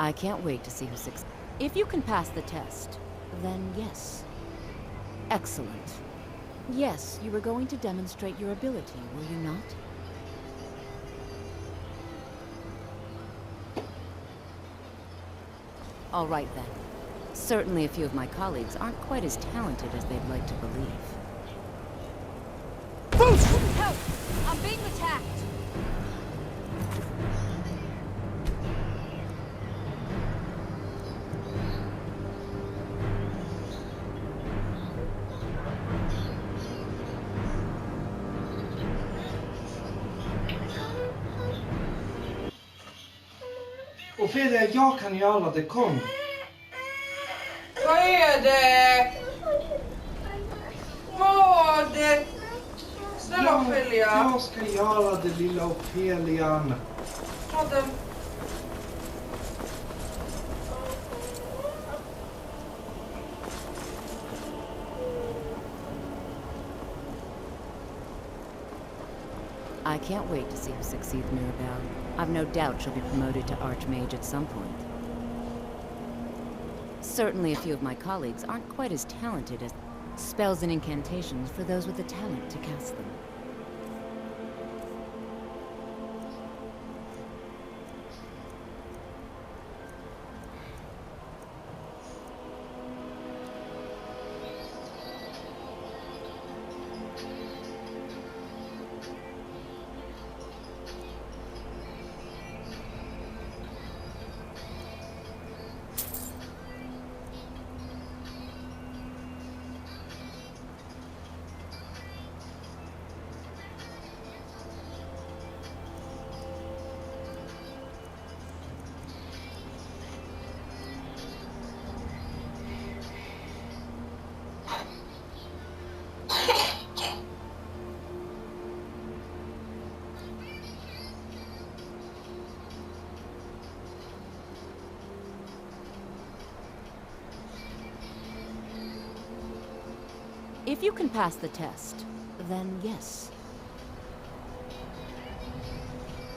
I can't wait to see who succeeds. If you can pass the test, then yes. Excellent. Yes, you were going to demonstrate your ability, were you not? All right then. Certainly a few of my colleagues aren't quite as talented as they'd like to believe. Help! I'm being attacked! Ophelia, jag kan göra det, kom. Vad är det? Vad? Snälla Ophelia. Jag ska göra det, lilla Ophelian. Ta den. I can't wait to see who succeeds Mirabelle. I've no doubt she'll be promoted to Archmage at some point. Certainly a few of my colleagues aren't quite as talented as spells and incantations for those with the talent to cast them. If you can pass the test, then yes.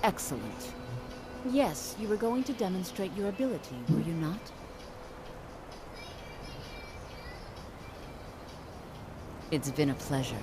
Excellent. Yes, you were going to demonstrate your ability, were you not? It's been a pleasure.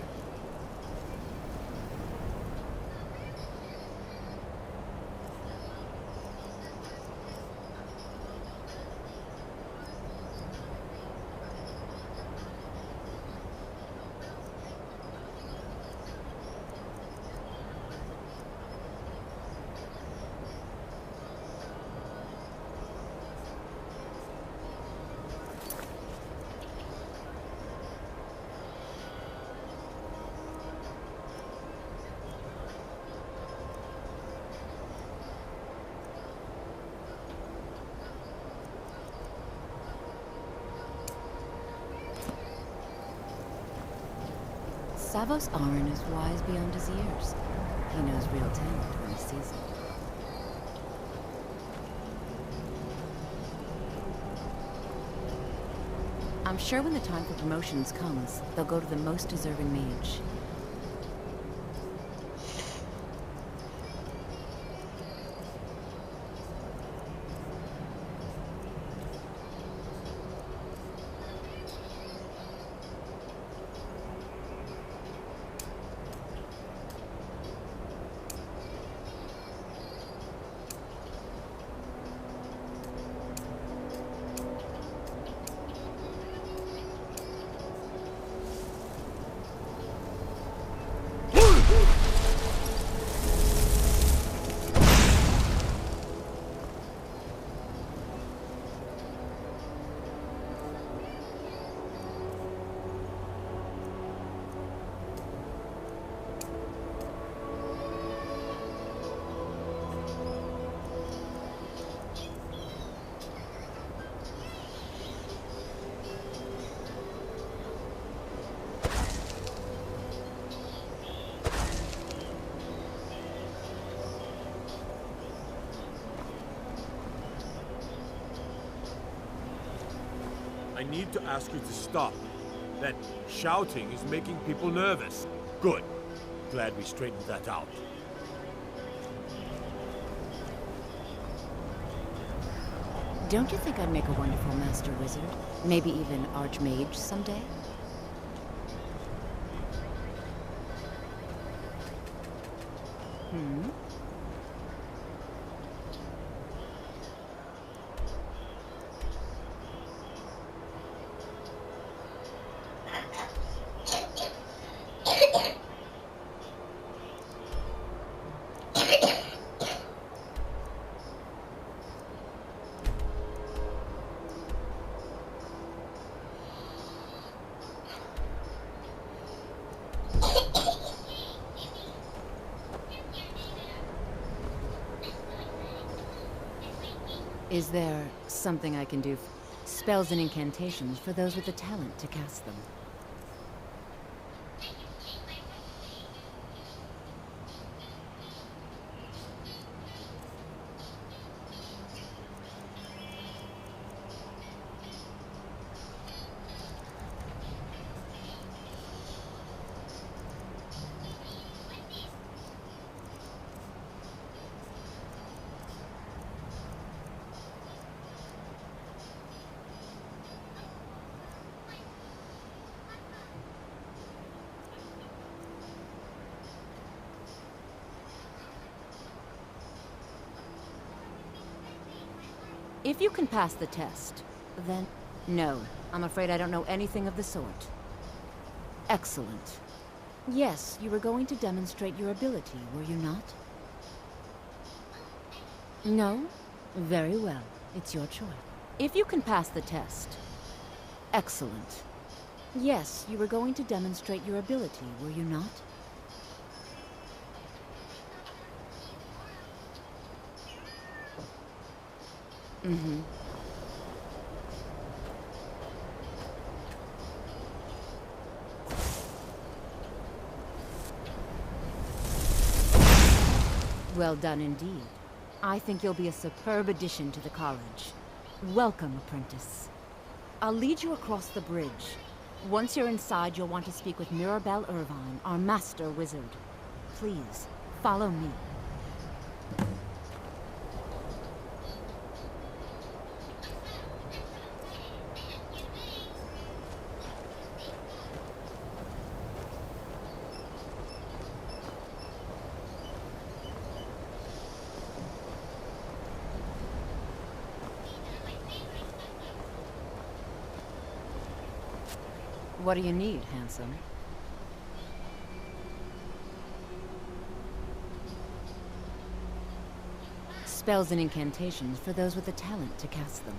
Savos Aran is wise beyond his years. He knows real talent when he sees it. I'm sure when the time for promotions comes, they'll go to the most deserving mage. I need to ask you to stop. That shouting is making people nervous. Good. Glad we straightened that out. Don't you think I'd make a wonderful master wizard? Maybe even archmage someday? Hmm? Is there something I can do? Spells and incantations for those with the talent to cast them. If you can pass the test, then... No, I'm afraid I don't know anything of the sort. Excellent. Yes, you were going to demonstrate your ability, were you not? No? Very well. It's your choice. If you can pass the test... Excellent. Yes, you were going to demonstrate your ability, were you not? Mm-hmm. Well done indeed. I think you'll be a superb addition to the college. Welcome, apprentice. I'll lead you across the bridge. Once you're inside, you'll want to speak with Mirabelle Irvine, our master wizard. Please, follow me. What do you need, handsome? Spells and incantations for those with the talent to cast them.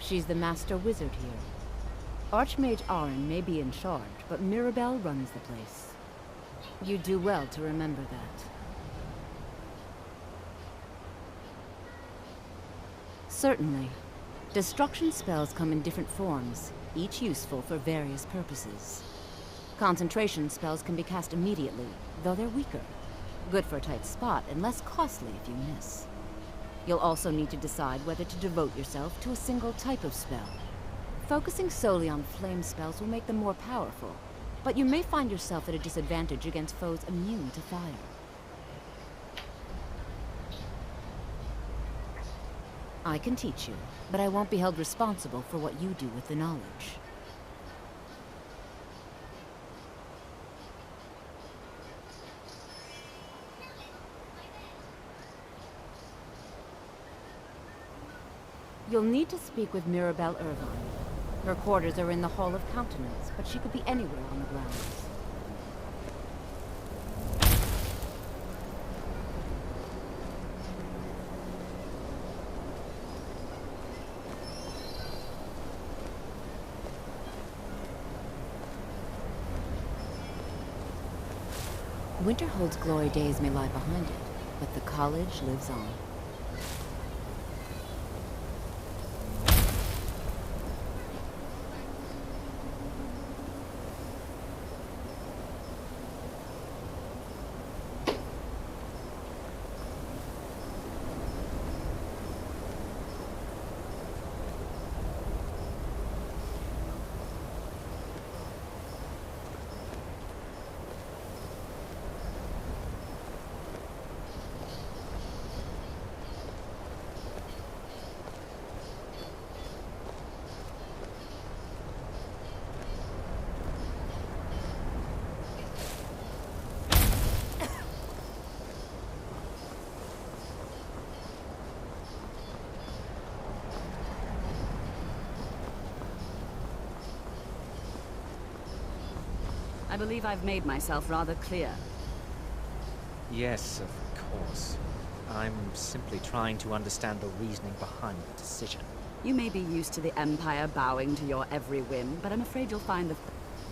She's the master wizard here. Archmage Aaron may be in charge, but Mirabelle runs the place. You do well to remember that. Certainly. Destruction spells come in different forms, each useful for various purposes. Concentration spells can be cast immediately, though they're weaker. Good for a tight spot and less costly if you miss. You'll also need to decide whether to devote yourself to a single type of spell. Focusing solely on flame spells will make them more powerful, but you may find yourself at a disadvantage against foes immune to fire. I can teach you, but I won't be held responsible for what you do with the knowledge. You'll need to speak with Mirabelle Irvine. Her quarters are in the Hall of Countenance, but she could be anywhere on the grounds. Winterhold's glory days may lie behind it, but the college lives on. I believe I've made myself rather clear. Yes, of course. I'm simply trying to understand the reasoning behind the decision. You may be used to the Empire bowing to your every whim, but I'm afraid you'll find the...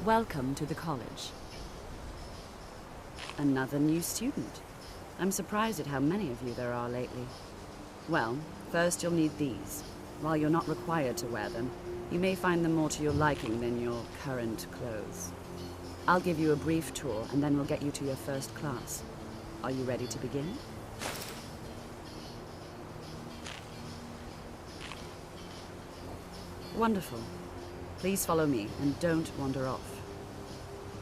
Welcome to the college. Another new student. I'm surprised at how many of you there are lately. Well, first you'll need these. While you're not required to wear them, you may find them more to your liking than your current clothes. I'll give you a brief tour, and then we'll get you to your first class. Are you ready to begin? Wonderful. Please follow me, and don't wander off.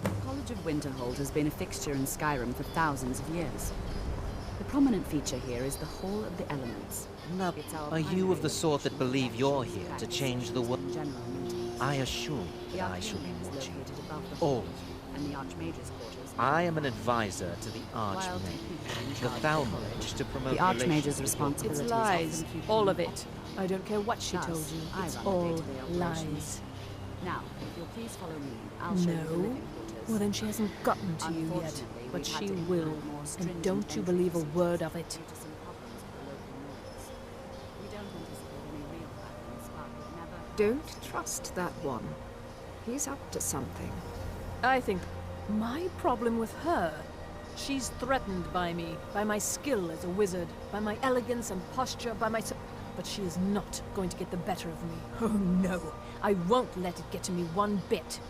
The College of Winterhold has been a fixture in Skyrim for thousands of years. The prominent feature here is the Hall of the Elements. Now, are you of the sort that believe you're here to change the world? I assure you that I shall be watching all of you. And the Archmage's quarters. I am an advisor to the Archmage, the Thalmage to promote the Archmage's relations with responsibility. It's lies. All of it. I don't care what she Thus, told you. I It's run the all day-to-day operations. lies. Now, if you'll please follow me, I'll show you the No? living quarters. Well, then she hasn't gotten to you yet. Unfortunately, But we've had she to will. implement more And stringent don't you believe a entries word of it. due to some problems with the local laws. We don't anticipate any real violence, but we've never... Don't trust that one. He's up to something. I think my problem with her, she's threatened by me, by my skill as a wizard, by my elegance and posture, by my... But she is not going to get the better of me. Oh no, I won't let it get to me one bit.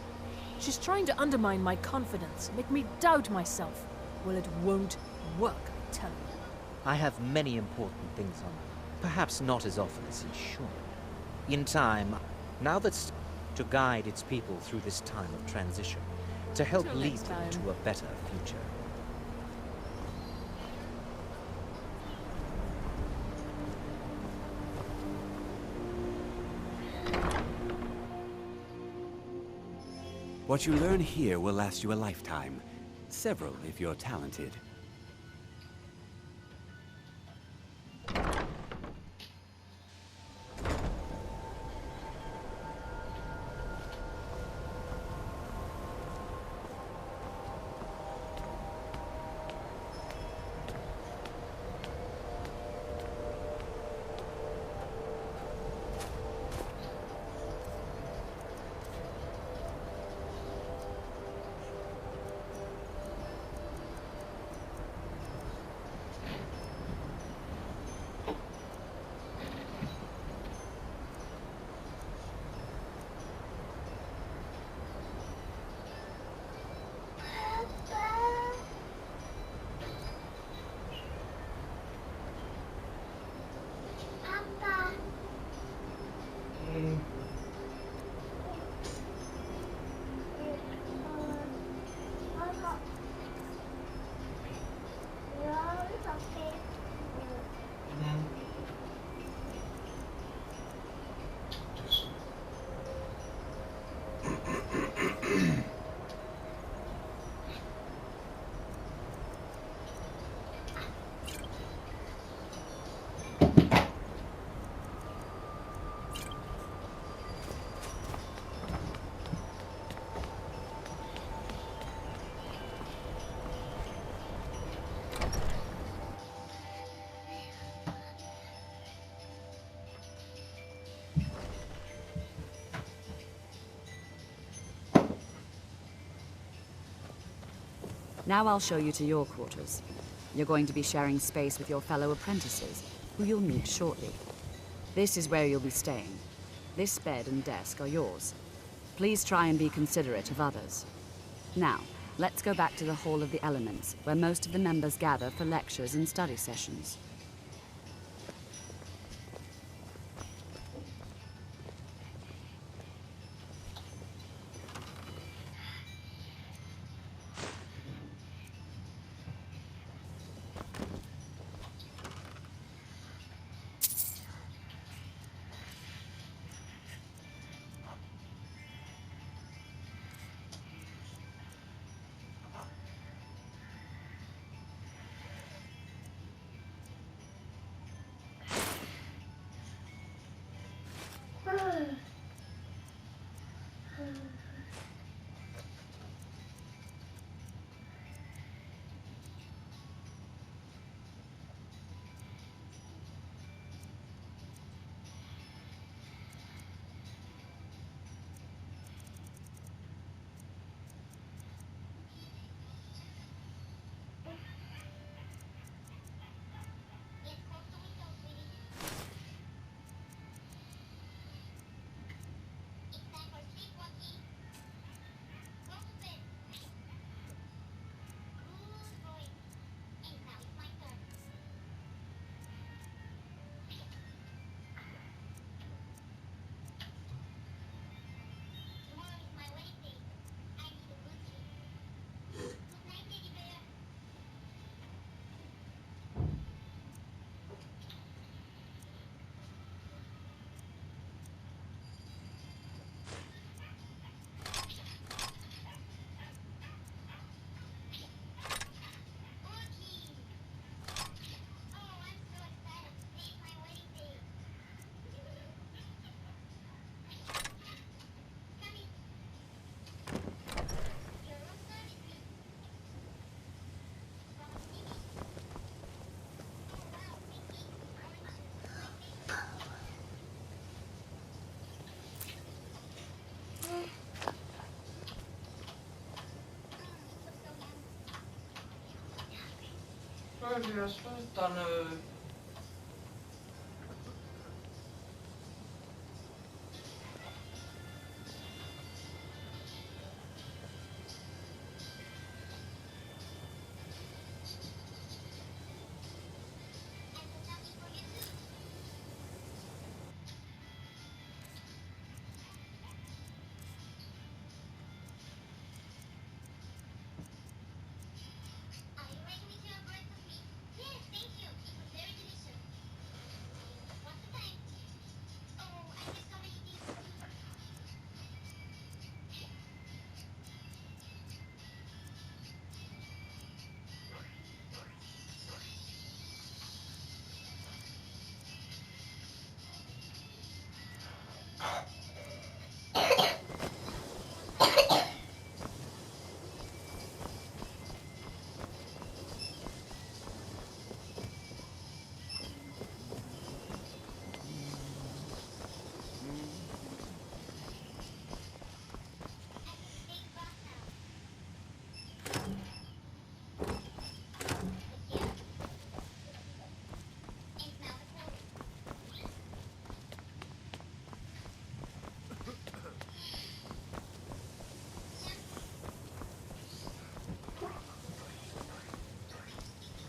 She's trying to undermine my confidence, make me doubt myself. Well, it won't work, I tell you. I have many important things on, perhaps not as often as he should. In time, now that's to guide its people through this time of transition, to help Till lead next them time. to a better future. What you learn here will last you a lifetime. Several if you're talented. Now I'll show you to your quarters. You're going to be sharing space with your fellow apprentices, who you'll meet shortly. This is where you'll be staying. This bed and desk are yours. Please try and be considerate of others. Now, let's go back to the Hall of the Elements, where most of the members gather for lectures and study sessions. Börja sluta nu.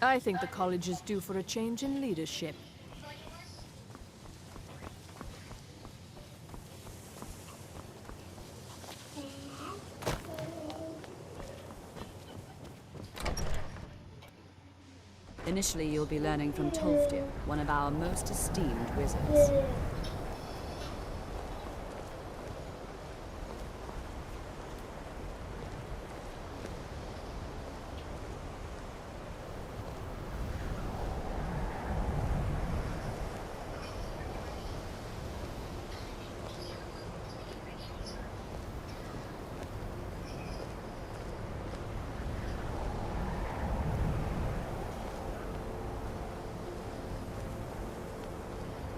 I think the college is due for a change in leadership. Initially, you'll be learning from Tolfdir, one of our most esteemed wizards.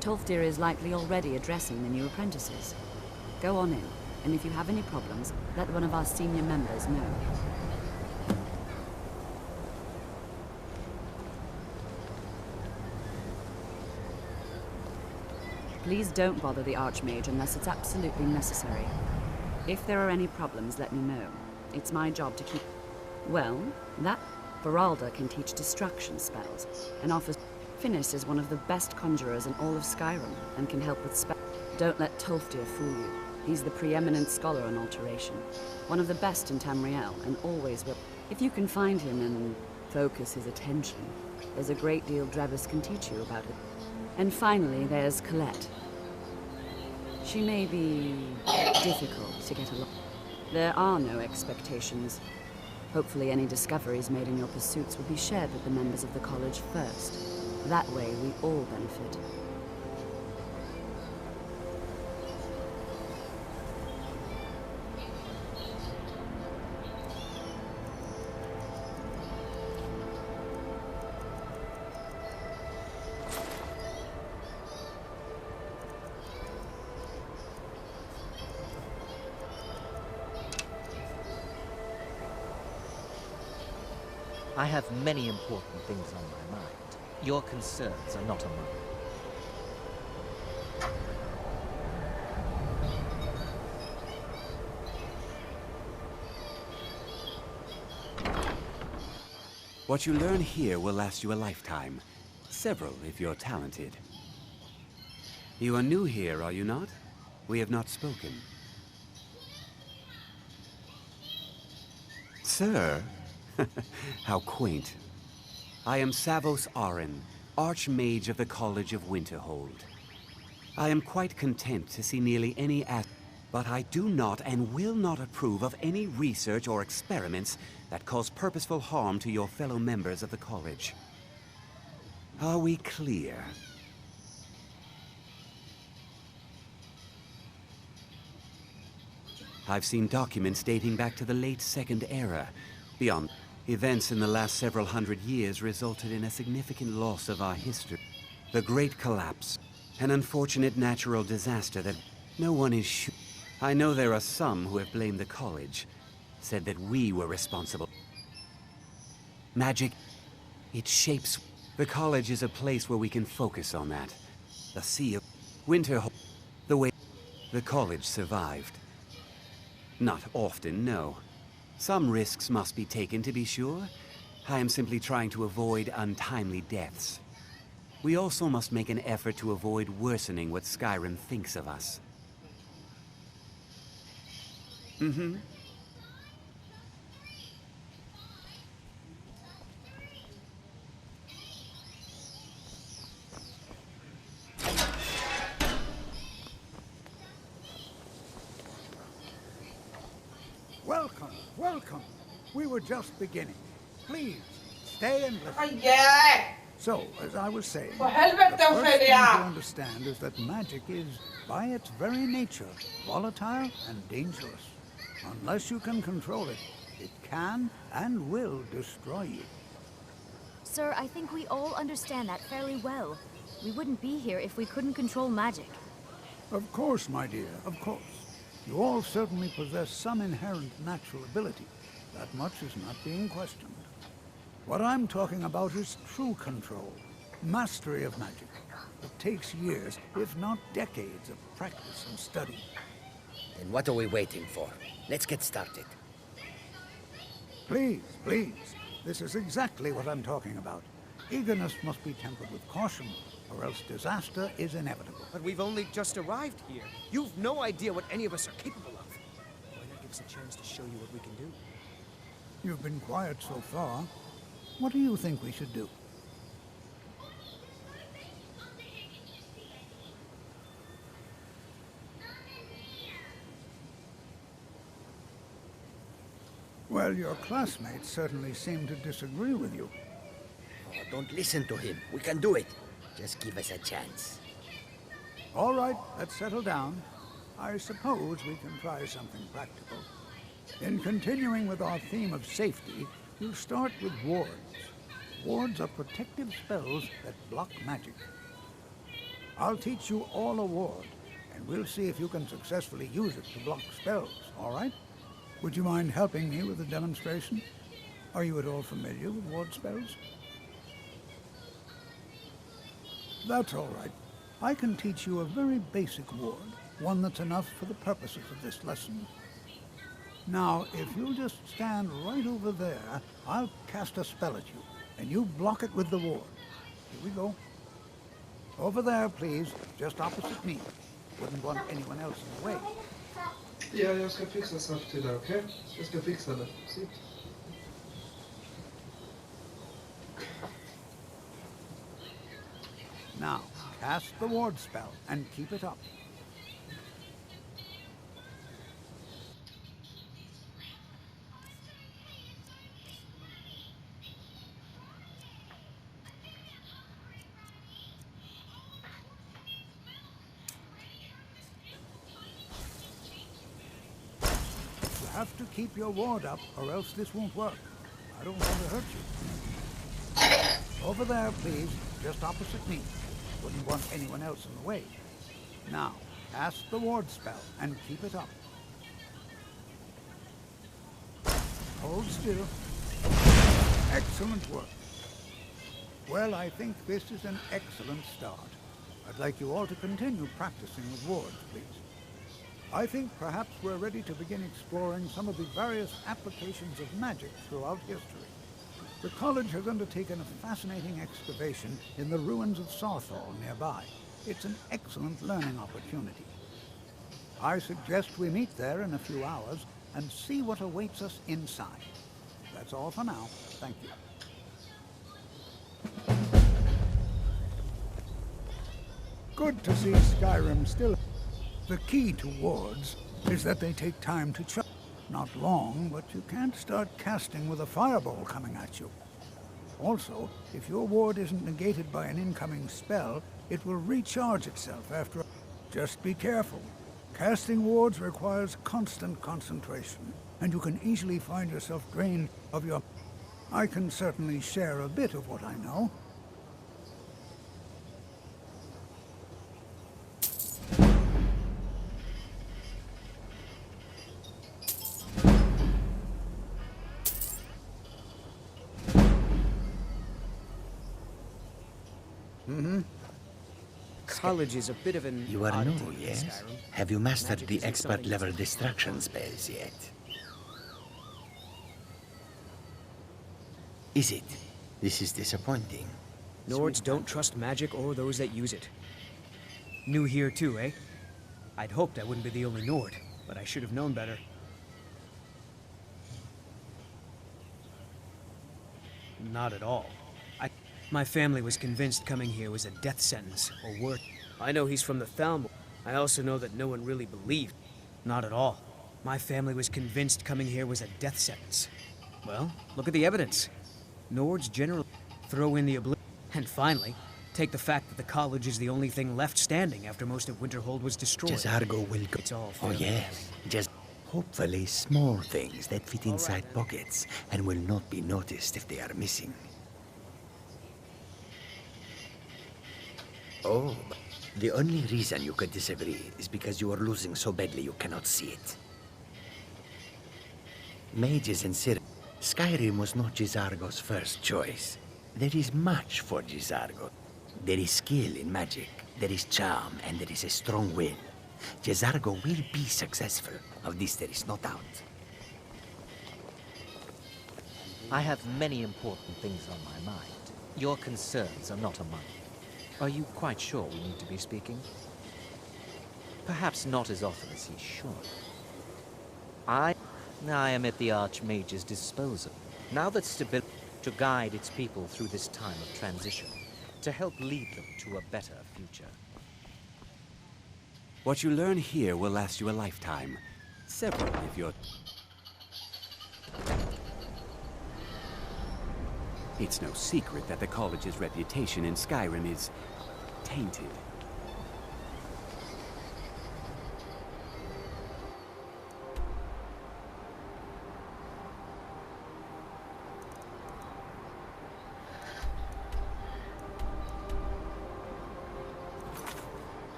Tolfdir is likely already addressing the new apprentices. Go on in, and if you have any problems, let one of our senior members know. Please don't bother the Archmage unless it's absolutely necessary. If there are any problems, let me know. It's my job to keep... Well, that... Beralda can teach destruction spells, and offers... Finis is one of the best conjurers in all of Skyrim, and can help with spells. Don't let Tolfdir fool you. He's the preeminent scholar on alteration. One of the best in Tamriel, and always will. If you can find him and focus his attention, there's a great deal Drevis can teach you about it. And finally, there's Colette. She may be difficult to get along. There are no expectations. Hopefully any discoveries made in your pursuits will be shared with the members of the college first. That way, we all benefit. I have many important things on my mind. Your concerns are not among them. What you learn here will last you a lifetime. Several, if you're talented. You are new here, are you not? We have not spoken. Sir? How quaint. I am Savos Arin, Archmage of the College of Winterhold. I am quite content to see nearly any but I do not and will not approve of any research or experiments that cause purposeful harm to your fellow members of the college. Are we clear? I've seen documents dating back to the late Second Era. Beyond, events in the last several hundred years resulted in a significant loss of our history. The Great Collapse, an unfortunate natural disaster that no one is sure. I know there are some who have blamed the college, said that we were responsible. Magic, it shapes. The college is a place where we can focus on that. The Sea of Winterhold, the way the college survived. Not often, no. Some risks must be taken to be sure. I am simply trying to avoid untimely deaths. We also must make an effort to avoid worsening what Skyrim thinks of us. Welcome, welcome. We were just beginning. Please, stay and listen. Aj, yeah. So, as I was saying, För helvete, the first thing to Ophelia! understand is that magic is, by its very nature, volatile and dangerous. Unless you can control it, it can and will destroy you. Sir, I think we all understand that fairly well. We wouldn't be here if we couldn't control magic. Of course, my dear, of course. You all certainly possess some inherent natural ability. That much is not being questioned. What I'm talking about is true control, mastery of magic. It takes years, if not decades, of practice and study. Then what are we waiting for? Let's get started. Please, please. This is exactly what I'm talking about. Eagerness must be tempered with caution, or else disaster is inevitable. But we've only just arrived here. You've no idea what any of us are capable of. Why not give us a chance to show you what we can do? You've been quiet so far. What do you think we should do? Well, your classmates certainly seem to disagree with you. Oh, don't listen to him. We can do it. Just give us a chance. All right, let's settle down. I suppose we can try something practical. In continuing with our theme of safety, we'll start with wards. Wards are protective spells that block magic. I'll teach you all a ward, and we'll see if you can successfully use it to block spells, all right? Would you mind helping me with the demonstration? Are you at all familiar with ward spells? That's all right. I can teach you a very basic ward, one that's enough for the purposes of this lesson. Now, if you'll just stand right over there, I'll cast a spell at you, and you block it with the ward. Here we go. Over there, please, just opposite me. Wouldn't want anyone else in the way. Ja, jag ska fixa snabbt till det, okej? Jag ska fixa det. Sitt. Now, cast the ward spell and keep it up. You have to keep your ward up, or else this won't work. I don't want to hurt you. Over there, please, just opposite me. Wouldn't want anyone else in the way. Now, cast the ward spell and keep it up. Hold still. Excellent work. Well, I think this is an excellent start. I'd like you all to continue practicing with wards, please. I think perhaps we're ready to begin exploring some of the various applications of magic throughout history. The college has undertaken a fascinating excavation in the ruins of Sarthal nearby. It's an excellent learning opportunity. I suggest we meet there in a few hours and see what awaits us inside. That's all for now. Thank you. Good to see Skyrim still. The key to wards is that they take time to charge. Not long, but you can't start casting with a fireball coming at you. Also, if your ward isn't negated by an incoming spell, it will recharge itself after. Just be careful. Casting wards requires constant concentration, and you can easily find yourself drained of your... I can certainly share a bit of what I know. College is a bit of an You are oddity new, in yes? Skyrim. Have you mastered Magic the isn't expert something level that's- distraction spells yet? Is it? This is disappointing. Nords don't trust magic or those that use it. New here too, eh? I'd hoped I wouldn't be the only Nord, but I should have known better. Not at all. My family was convinced coming here was a death sentence, or worse. I know he's from the Thalmor. I also know that no one really believed. Not at all. My family was convinced coming here was a death sentence. Well, look at the evidence. Nords generally throw in the oblivion. And finally, take the fact that the college is the only thing left standing after most of Winterhold was destroyed. Jezargo will go. It's all Oh fairly yes. Just hopefully small things that fit inside pockets and will not be noticed if they are missing. Oh, the only reason you could disagree is because you are losing so badly you cannot see it. Mages and Skyrim was not Jezargo's first choice. There is much for Jezargo. There is skill in magic, there is charm, and there is a strong will. Jezargo will be successful. Of this there is no doubt. I have many important things on my mind. Your concerns are not among them. Are you quite sure we need to be speaking? Perhaps not as often as he should. I am at the Archmage's disposal. Now that stability to guide its people through this time of transition, to help lead them to a better future. What you learn here will last you a lifetime. Several if you're... It's no secret that the college's reputation in Skyrim is tainted.